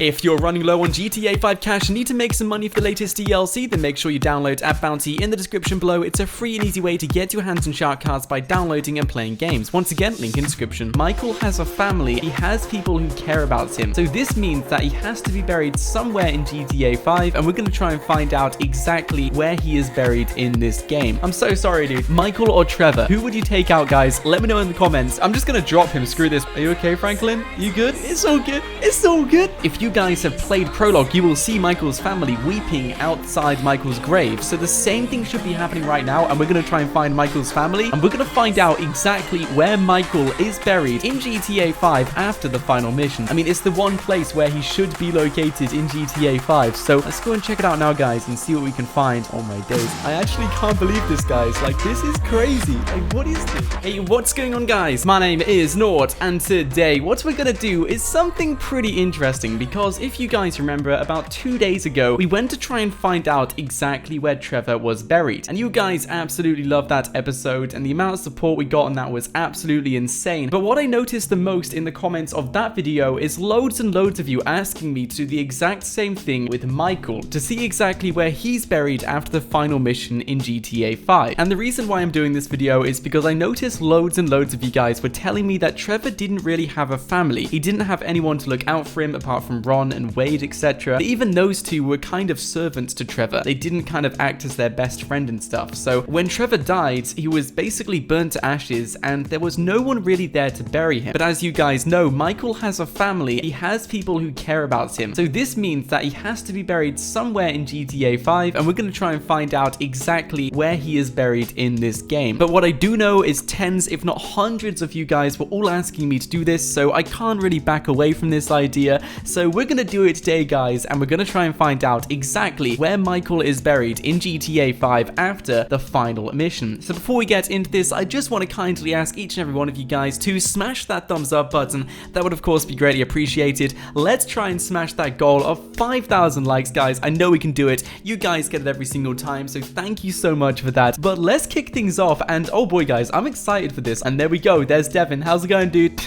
If you're running low on GTA 5 cash and need to make some money for the latest DLC, then make sure you download App Bounty in the description below. It's a free and easy way to get your hands on shark cards by downloading and playing games. Once again, link in description. Michael has a family. He has people who care about him. So this means that he has to be buried somewhere in GTA 5, and we're going to try and find out exactly where he is buried in this game. I'm so sorry, dude. Michael or Trevor? Who would you take out, guys? Let me know in the comments. I'm just going to drop him. Screw this. Are you okay, Franklin? You good? It's all good. It's all good. If you guys have played Prologue, you will see Michael's family weeping outside Michael's grave. So the same thing should be happening right now, and we're going to try and find Michael's family, and we're going to find out exactly where Michael is buried in GTA 5 after the final mission. I mean, it's the one place where he should be located in GTA 5. So let's go and check it out now, guys, and see what we can find. Oh my days. I actually can't believe this, guys. Like, this is crazy. Like, what is this? Hey, what's going on, guys? My name is Nort, and today what we're going to do is something pretty interesting, because if you guys remember, about 2 days ago, we went to try and find out exactly where Trevor was buried. And you guys absolutely loved that episode, and the amount of support we got on that was absolutely insane. But what I noticed the most in the comments of that video is loads and loads of you asking me to do the exact same thing with Michael, to see exactly where he's buried after the final mission in GTA 5. And the reason why I'm doing this video is because I noticed loads and loads of you guys were telling me that Trevor didn't really have a family. He didn't have anyone to look out for him apart from Ron and Wade, etc. Even those two were kind of servants to Trevor. They didn't kind of act as their best friend and stuff. So when Trevor died, he was basically burnt to ashes, and there was no one really there to bury him. But as you guys know, Michael has a family. He has people who care about him. So this means that he has to be buried somewhere in GTA 5, and we're going to try and find out exactly where he is buried in this game. But what I do know is tens, if not hundreds of you guys were all asking me to do this, so I can't really back away from this idea. So we're going to do it today, guys, and we're going to try and find out exactly where Michael is buried in GTA 5 after the final mission. So before we get into this, I just want to kindly ask each and every one of you guys to smash that thumbs up button. That would of course be greatly appreciated. Let's try and smash that goal of 5,000 likes, guys. I know we can do it. You guys get it every single time, so thank you so much for that. But let's kick things off, and oh boy, guys, I'm excited for this. And there we go. There's Devin. How's it going, dude?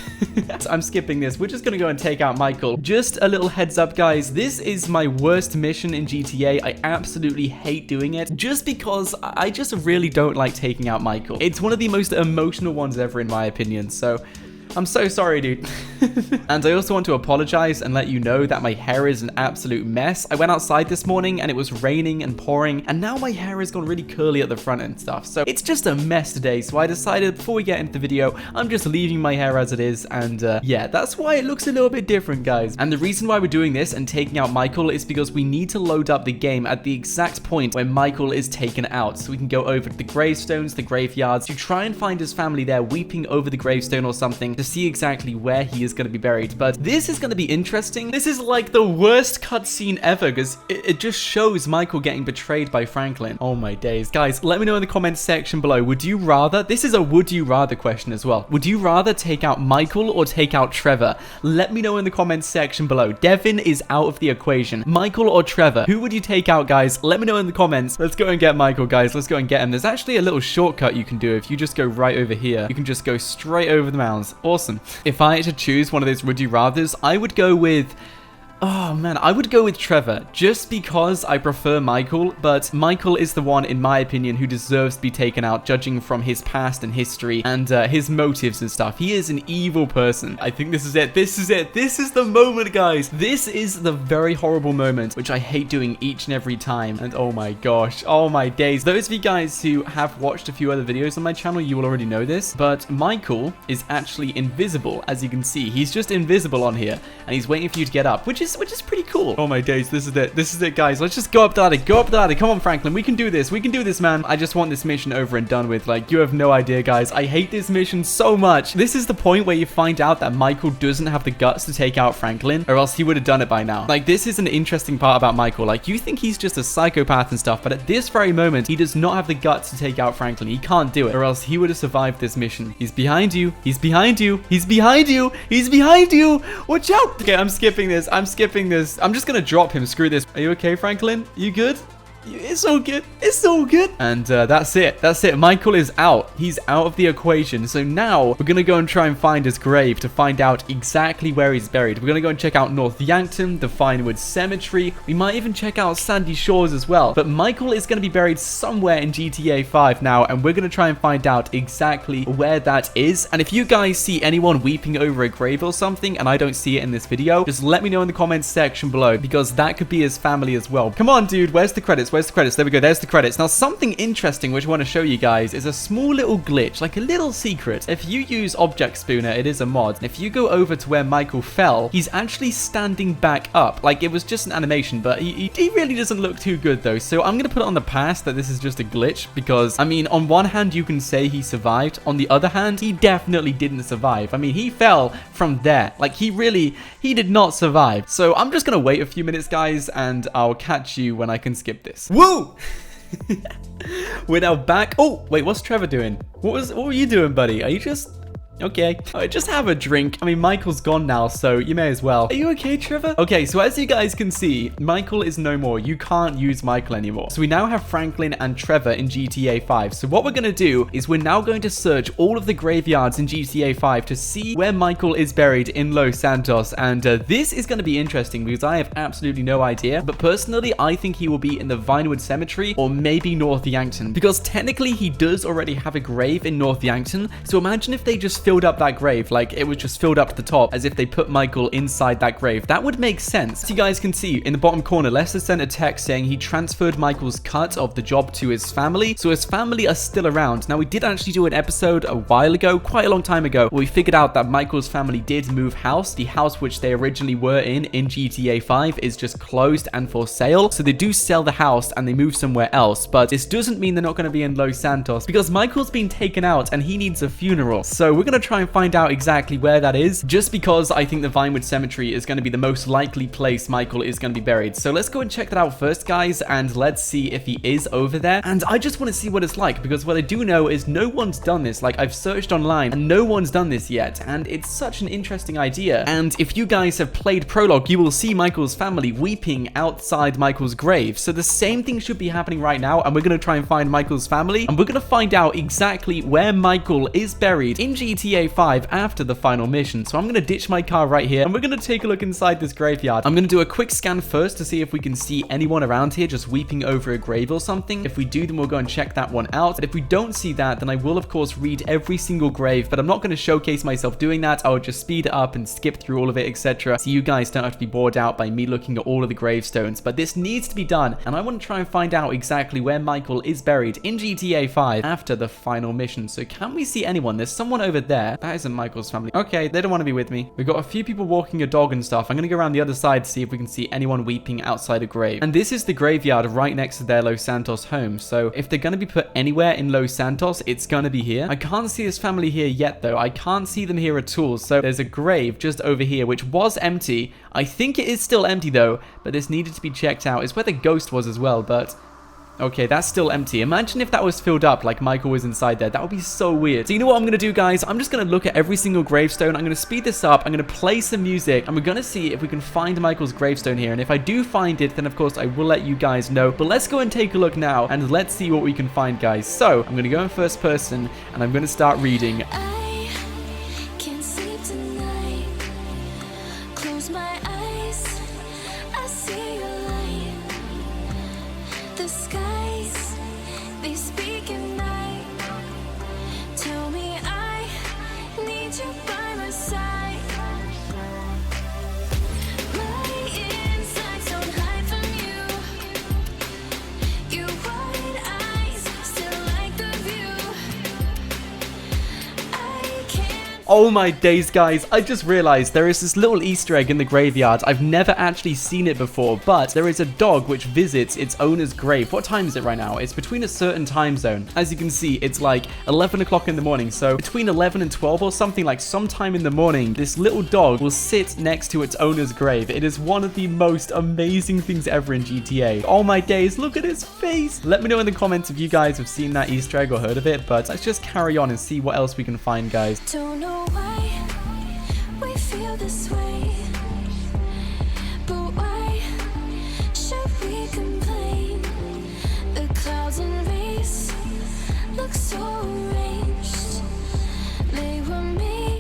I'm skipping this. We're just gonna go and take out Michael. Just a little heads up, guys. This is my worst mission in GTA. I absolutely hate doing it, just because I just really don't like taking out Michael. It's one of the most emotional ones ever, in my opinion. So I'm so sorry, dude. And I also want to apologize and let you know that my hair is an absolute mess. I went outside this morning and it was raining and pouring, and now my hair has gone really curly at the front and stuff. So it's just a mess today. So I decided before we get into the video, I'm just leaving my hair as it is. And yeah, that's why it looks a little bit different, guys. And the reason why we're doing this and taking out Michael is because we need to load up the game at the exact point where Michael is taken out. So we can go over to the gravestones, the graveyards, to try and find his family there weeping over the gravestone or something, to see exactly where he is going to be buried. But this is going to be interesting. This is like the worst cutscene ever, because it just shows Michael getting betrayed by Franklin. Oh my days. Guys, let me know in the comments section below. Would you rather, this is a would you rather question as well, would you rather take out Michael or take out Trevor? Let me know in the comments section below. Devin is out of the equation. Michael or Trevor? Who would you take out, guys? Let me know in the comments. Let's go and get Michael, guys. Let's go and get him. There's actually a little shortcut you can do. If you just go right over here, you can just go straight over the mounds. Awesome. If I had to choose one of those would you rathers, I would go with... Oh man, I would go with Trevor, just because I prefer Michael, but Michael is the one, in my opinion, who deserves to be taken out, judging from his past and history and his motives and stuff. He is an evil person. I think this is it. This is it. This is the moment, guys. This is the very horrible moment, which I hate doing each and every time. And oh my gosh, oh my days. Those of you guys who have watched a few other videos on my channel, you will already know this, but Michael is actually invisible, as you can see. He's just invisible on here, and he's waiting for you to get up, which is pretty cool. Oh my days, this is it. This is it, guys. Let's just go up the ladder. Go up the ladder. Come on, Franklin. We can do this. We can do this, man. I just want this mission over and done with. Like, you have no idea, guys. I hate this mission so much. This is the point where you find out that Michael doesn't have the guts to take out Franklin, or else he would have done it by now. Like, this is an interesting part about Michael. Like, you think he's just a psychopath and stuff, but at this very moment, he does not have the guts to take out Franklin. He can't do it, or else he would have survived this mission. He's behind you. He's behind you. He's behind you. He's behind you. Watch out. Okay, I'm skipping this. I'm skipping this. I'm just gonna drop him. Screw this. Are you okay, Franklin? You good? It's all good. It's all good. And that's it. That's it. Michael is out. He's out of the equation. So now we're going to go and try and find his grave to find out exactly where he's buried. We're going to go and check out North Yankton, the Vinewood Cemetery. We might even check out Sandy Shores as well. But Michael is going to be buried somewhere in GTA 5 now, and we're going to try and find out exactly where that is. And if you guys see anyone weeping over a grave or something, and I don't see it in this video, just let me know in the comments section below, because that could be his family as well. Come on, dude. Where's the credits? Where's the credits? There we go. There's the credits. Now, something interesting which I want to show you guys is a small little glitch, like a little secret. If you use Object Spooner, it is a mod. If you go over to where Michael fell, he's actually standing back up. Like, it was just an animation, but he really doesn't look too good, though. So I'm going to put it on the past that this is just a glitch, because, I mean, on one hand, you can say he survived. On the other hand, he definitely didn't survive. I mean, he fell from there. Like, he did not survive. So I'm just going to wait a few minutes, guys, and I'll catch you when I can skip this. Woo! We're now back. Oh, wait, what's Trevor doing? What were you doing, buddy? Are you just... Okay. Alright, just have a drink. I mean, Michael's gone now, so you may as well. Are you okay, Trevor? Okay, so as you guys can see, Michael is no more. You can't use Michael anymore. So we now have Franklin and Trevor in GTA 5. So what we're going to do is we're now going to search all of the graveyards in GTA 5 to see where Michael is buried in Los Santos. And this is going to be interesting because I have absolutely no idea. But personally, I think he will be in the Vinewood Cemetery or maybe North Yankton, because technically he does already have a grave in North Yankton. So imagine if they just filled up that grave, like it was just filled up to the top as if they put Michael inside that grave. That would make sense. As you guys can see in the bottom corner, Lester sent a text saying he transferred Michael's cut of the job to his family, so his family are still around. Now, we did actually do an episode a while ago, quite a long time ago, where we figured out that Michael's family did move house. The house which they originally were in GTA 5 is just closed and for sale, so they do sell the house and they move somewhere else. But this doesn't mean they're not going to be in Los Santos, because Michael's been taken out and he needs a funeral. So we're going to try and find out exactly where that is, just because I think the Vinewood Cemetery is going to be the most likely place Michael is going to be buried. So let's go and check that out first, guys, and let's see if he is over there. And I just want to see what it's like, because what I do know is no one's done this. Like, I've searched online and no one's done this yet, and it's such an interesting idea. And if you guys have played Prologue, you will see Michael's family weeping outside Michael's grave. So the same thing should be happening right now, and we're going to try and find Michael's family, and we're going to find out exactly where Michael is buried in GTA 5 after the final mission. So I'm going to ditch my car right here, and we're going to take a look inside this graveyard. I'm going to do a quick scan first to see if we can see anyone around here just weeping over a grave or something. If we do, then we'll go and check that one out. But if we don't see that, then I will of course read every single grave, but I'm not going to showcase myself doing that. I'll just speed it up and skip through all of it, etc. So you guys don't have to be bored out by me looking at all of the gravestones. But this needs to be done, and I want to try and find out exactly where Michael is buried in GTA 5 after the final mission. So can we see anyone? There's someone over there. That isn't Michael's family. Okay, they don't want to be with me. We've got a few people walking a dog and stuff. I'm going to go around the other side to see if we can see anyone weeping outside a grave. And this is the graveyard right next to their Los Santos home. So if they're going to be put anywhere in Los Santos, it's going to be here. I can't see his family here yet, though. I can't see them here at all. So there's a grave just over here, which was empty. I think it is still empty, though, but this needed to be checked out. It's where the ghost was as well, but... Okay, that's still empty. Imagine if that was filled up like Michael was inside there. That would be so weird. So you know what I'm going to do, guys? I'm just going to look at every single gravestone. I'm going to speed this up. I'm going to play some music, and we're going to see if we can find Michael's gravestone here. And if I do find it, then of course I will let you guys know. But let's go and take a look now, and let's see what we can find, guys. So I'm going to go in first person, and I'm going to start reading. I can't sleep tonight. Close my eyes. I see your light. The skies, they speak at night. Tell me I need you by my side. My insides don't hide from you. Your wide eyes still like the view. I can't. Oh my days, guys, I just realized there is this little Easter egg in the graveyard. I've never actually seen it before, but there is a dog which visits its owner's grave. What time is it right now? It's between a certain time zone. As you can see, it's like 11 o'clock in the morning, so between 11 and 12 or something, like sometime in the morning, this little dog will sit next to its owner's grave. It is one of the most amazing things ever in GTA. Oh my days, look at his face. Let me know in the comments if you guys have seen that Easter egg or heard of it, but let's just carry on and see what else we can find, guys. Don't know why we feel this way, but why should we complain?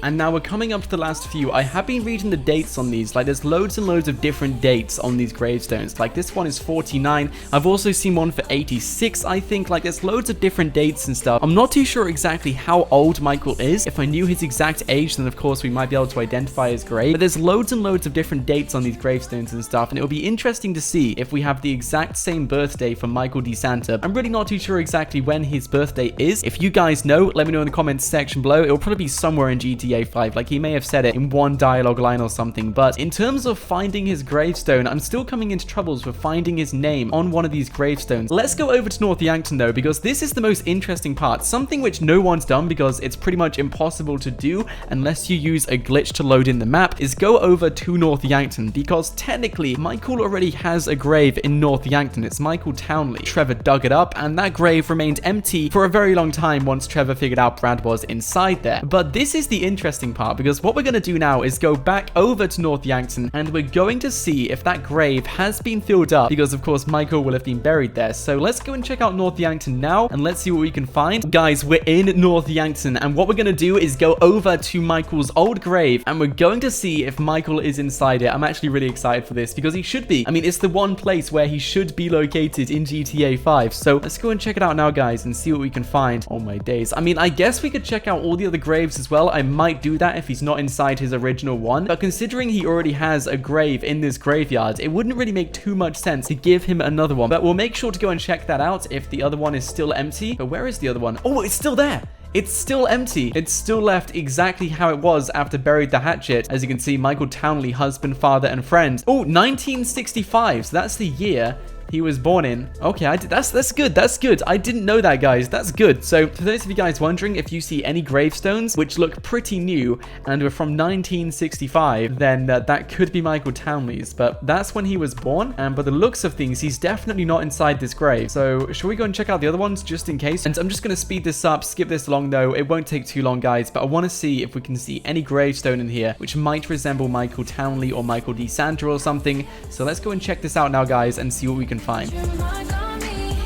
And now we're coming up to the last few. I have been reading the dates on these. Like, there's loads and loads of different dates on these gravestones. Like, this one is 49. I've also seen one for 86, I think. Like, there's loads of different dates and stuff. I'm not too sure exactly how old Michael is. If I knew his exact age, then of course we might be able to identify his grave. But there's loads and loads of different dates on these gravestones and stuff, and it'll be interesting to see if we have the exact same birthday for Michael DeSanta. I'm really not too sure exactly when his birthday is. If you guys know, let me know in the comments section below. It'll probably be somewhere in GTA 5. Like, he may have said it in one dialogue line or something. But in terms of finding his gravestone, I'm still coming into troubles with finding his name on one of these gravestones. Let's go over to North Yankton though, because this is the most interesting part. Something which no one's done because it's pretty much impossible to do unless you use a glitch to load in the map, is go over to North Yankton, because technically Michael already has a grave in North Yankton. It's Michael Townley. Trevor dug it up, and that grave remained empty for a very long time once Trevor figured out Brad was inside there. But this is the interesting part, because what we're going to do now is go back over to North Yankton, and we're going to see if that grave has been filled up, because of course Michael will have been buried there. So let's go and check out North Yankton now, and let's see what we can find. Guys, we're in North Yankton, and what we're going to do is go over to Michael's old grave, and we're going to see if Michael is inside it. I'm actually really excited for this, because he should be. I mean, it's the one place where he should be located in GTA 5. So let's go and check it out now, guys, and see what we can find. Oh my days. I mean, I guess we could check out all the other graves as well. I might do that if he's not inside his original one, but considering he already has a grave in this graveyard, it wouldn't really make too much sense to give him another one. But we'll make sure to go and check that out if the other one is still empty. But where is the other one? Oh, it's still there. It's still empty. It's still left exactly how it was after buried the hatchet. As you can see, Michael Townley, husband, father, and friend. Oh, 1965. So that's the year he was born in. Okay, that's good. That's good. I didn't know that, guys. That's good. So for those of you guys wondering, if you see any gravestones which look pretty new and were from 1965, then that could be Michael Townley's. But that's when he was born. And by the looks of things, he's definitely not inside this grave. So should we go and check out the other ones just in case? And I'm just going to speed this up, skip this along though. It won't take too long, guys. But I want to see if we can see any gravestone in here which might resemble Michael Townley or Michael DeSanta or something. So let's go and check this out now, guys, and see what we can find. Your mark on me,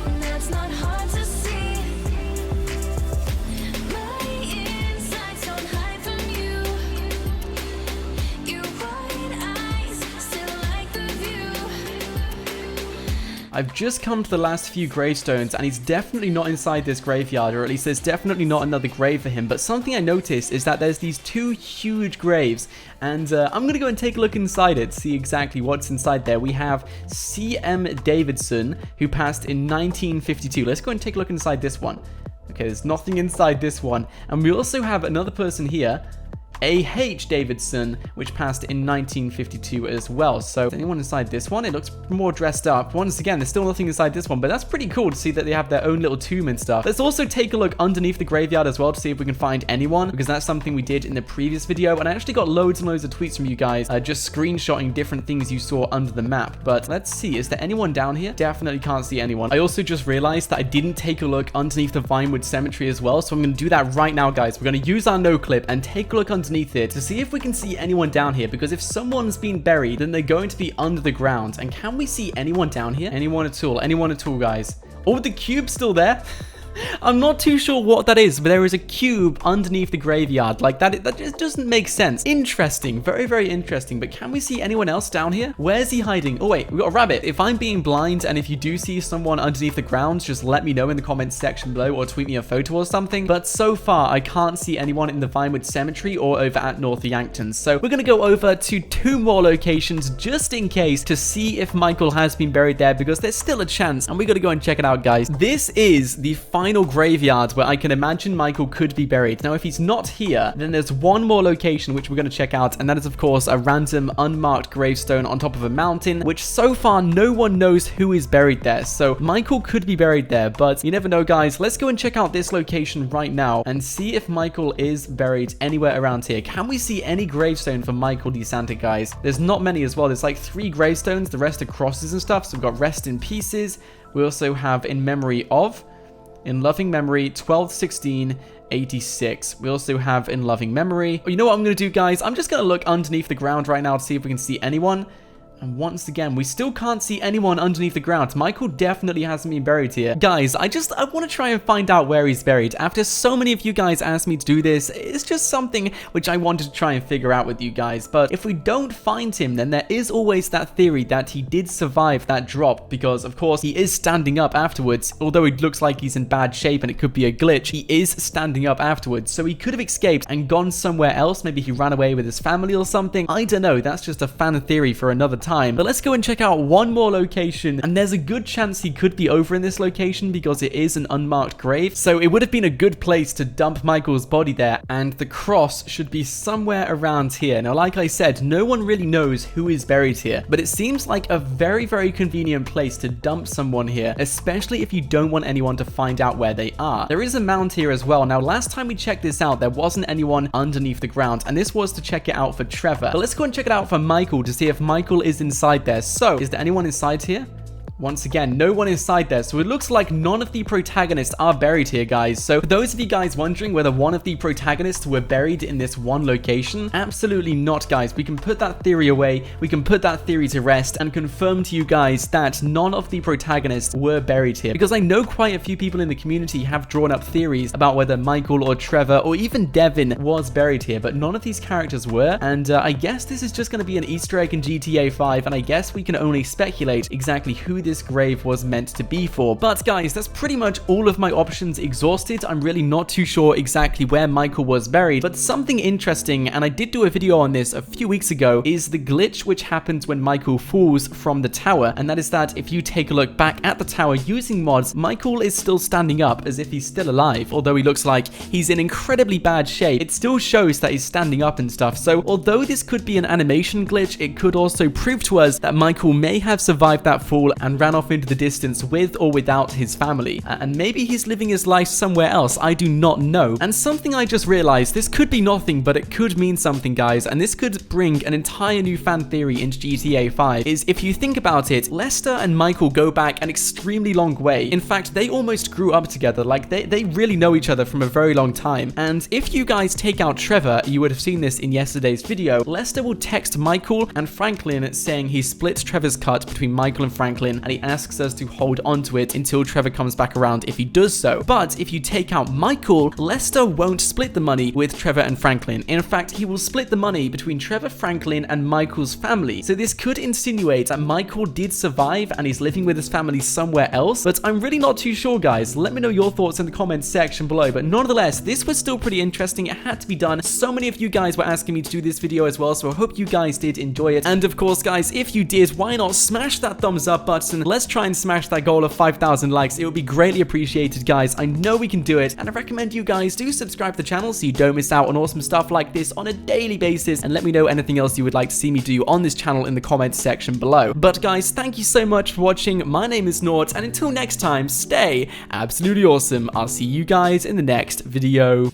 and that's not hard to see. My insides don't hide from you. Your wide eyes still like the view. I've just come to the last few gravestones, and he's definitely not inside this graveyard, or at least there's definitely not another grave for him. But something I noticed is that there's these two huge graves, and I'm going to go and take a look inside it, see exactly what's inside there. We have C.M. Davidson, who passed in 1952. Let's go and take a look inside this one. Okay, there's nothing inside this one. And we also have another person here, A.H. Davidson, which passed in 1952 as well. So, is anyone inside this one? It looks more dressed up. Once again, there's still nothing inside this one, but that's pretty cool to see that they have their own little tomb and stuff. Let's also take a look underneath the graveyard as well to see if we can find anyone, because that's something we did in the previous video, and I actually got loads and loads of tweets from you guys just screenshotting different things you saw under the map. But let's see, is there anyone down here? Definitely can't see anyone. I also just realized that I didn't take a look underneath the Vinewood Cemetery as well, so I'm going to do that right now, guys. We're going to use our no clip and take a look underneath it to see if we can see anyone down here, because if someone's been buried, then they're going to be under the ground. And can we see anyone down here? Anyone at all, guys? Oh, the cube's still there. I'm not too sure what that is, but there is a cube underneath the graveyard. Like, that just doesn't make sense. Interesting. Very, very interesting. But can we see anyone else down here? Where's he hiding? Oh, wait. We got a rabbit. If I'm being blind, and if you do see someone underneath the ground, just let me know in the comments section below, or tweet me a photo or something. But so far, I can't see anyone in the Vinewood Cemetery or over at North Yankton. So we're going to go over to 2 more locations just in case to see if Michael has been buried there, because there's still a chance, and we got to go and check it out, guys. This is the final graveyard where I can imagine Michael could be buried. Now, if he's not here, then there's one more location which we're going to check out, and that is, of course, a random unmarked gravestone on top of a mountain, which so far no one knows who is buried there. So Michael could be buried there, but you never know, guys. Let's go and check out this location right now and see if Michael is buried anywhere around here. Can we see any gravestone for Michael DeSanta, guys? There's not many as well. There's like 3 gravestones. The rest are crosses and stuff. So we've got rest in pieces. We also have in memory of, in loving memory, 12/16/86. We also have in loving memory. Oh, you know what I'm going to do, guys? I'm just going to look underneath the ground right now to see if we can see anyone. And once again, we still can't see anyone underneath the ground. Michael definitely hasn't been buried here. Guys, I want to try and find out where he's buried. After so many of you guys asked me to do this, it's just something which I wanted to try and figure out with you guys. But if we don't find him, then there is always that theory that he did survive that drop, because of course he is standing up afterwards. Although it looks like he's in bad shape and it could be a glitch, he is standing up afterwards. So he could have escaped and gone somewhere else. Maybe he ran away with his family or something. I don't know. That's just a fan theory for another time. But let's go and check out one more location, and there's a good chance he could be over in this location because it is an unmarked grave, so it would have been a good place to dump Michael's body there, and the cross should be somewhere around here. Now, like I said, no one really knows who is buried here, but it seems like a very, very convenient place to dump someone here, especially if you don't want anyone to find out where they are. There is a mound here as well. Now, last time we checked this out, there wasn't anyone underneath the ground, and this was to check it out for Trevor. But let's go and check it out for Michael to see if Michael is inside there. So, is there anyone inside here? Once again, no one inside there, so it looks like none of the protagonists are buried here, guys. So for those of you guys wondering whether one of the protagonists were buried in this one location, absolutely not, guys. We can put that theory away, we can put that theory to rest, and confirm to you guys that none of the protagonists were buried here. Because I know quite a few people in the community have drawn up theories about whether Michael or Trevor or even Devin was buried here, but none of these characters were, and I guess this is just going to be an Easter egg in GTA 5, and I guess we can only speculate exactly who this grave was meant to be for. But guys, that's pretty much all of my options exhausted. I'm really not too sure exactly where Michael was buried, but something interesting, and I did do a video on this a few weeks ago, is the glitch which happens when Michael falls from the tower, and that is that if you take a look back at the tower using mods, Michael is still standing up as if he's still alive, although he looks like he's in incredibly bad shape. It still shows that he's standing up and stuff, so although this could be an animation glitch, it could also prove to us that Michael may have survived that fall and ran off into the distance with or without his family, and maybe he's living his life somewhere else. I do not know. And something I just realized, this could be nothing, but it could mean something, guys, and this could bring an entire new fan theory into GTA 5, is if you think about it, Lester and Michael go back an extremely long way. In fact, they almost grew up together, like they really know each other from a very long time. And if you guys take out Trevor, you would have seen this in yesterday's video, Lester will text Michael and Franklin saying he splits Trevor's cut between Michael and Franklin, and he asks us to hold onto it until Trevor comes back around if he does so. But if you take out Michael, Lester won't split the money with Trevor and Franklin. In fact, he will split the money between Trevor, Franklin, and Michael's family. So this could insinuate that Michael did survive and he's living with his family somewhere else, but I'm really not too sure, guys. Let me know your thoughts in the comments section below. But nonetheless, this was still pretty interesting. It had to be done. So many of you guys were asking me to do this video as well, so I hope you guys did enjoy it. And of course, guys, if you did, why not smash that thumbs up button? Let's try and smash that goal of 5,000 likes. It would be greatly appreciated, guys. I know we can do it, and I recommend you guys do subscribe to the channel so you don't miss out on awesome stuff like this on a daily basis, and let me know anything else you would like to see me do on this channel in the comments section below. But guys, thank you so much for watching. My name is Nort, and until next time, stay absolutely awesome. I'll see you guys in the next video.